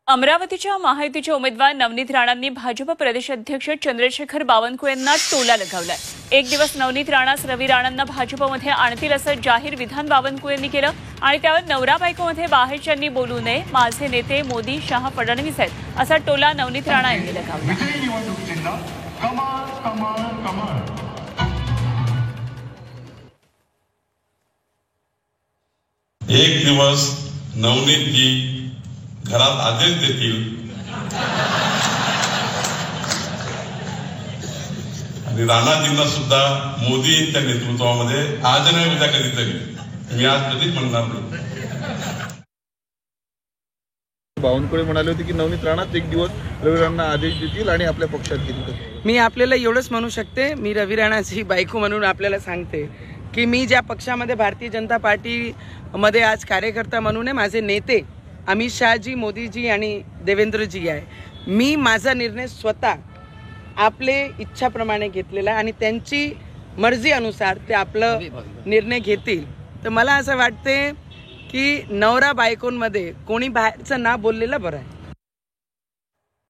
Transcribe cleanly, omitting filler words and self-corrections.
अमरावतीच्या महायुतीचे उमेदवार नवनीत राणांनी भाजप प्रदेशाध्यक्ष चंद्रशेखर बावनकुळे यांना टोला लगावलाय। एक दिवस नवनीत राणास रवी राणांना भाजपमध्ये आणतील असं जाहीर विधान बावनकुळेंनी केलं आणि त्यावर नवरा बायकोमध्ये बाहेरच्यांनी बोलू नये, माझे नेते मोदी शहा फडणवीस आहेत असा टोला नवनीत राणा यांनी लगावला। एक दिवस नवनीत जी घरात आदेश देतील आणि राणाजींना सुद्धा मोदींच्या नेतृत्वामध्ये आज नाही उद्या कधीतरी मी आज कधीच म्हणणार नाही। बावनकुळे म्हणाले होते की नवनीत राणाच एक दिवस रवी राणांना आदेश देतील आणि आपल्या पक्षात घेतील। मी आपल्याला एवढंच म्हणू शकते, मी रवी राणाची बायको म्हणून आपल्याला सांगते की मी ज्या पक्षामध्ये भारतीय जनता पार्टी मध्ये आज कार्यकर्ता म्हणून माझे नेते अमित शहाजी, मोदीजी आणि देवेंद्रजी आहे। मी माझा निर्णय स्वतः आपले इच्छाप्रमाणे घेतलेला आणि त्यांची मर्जी अनुसार ते आपलं निर्णय घेतील। तर मला असं वाटते की नवरा बायकोंमध्ये कोणी बाहेरचं ना बोललेलं बरं आहे।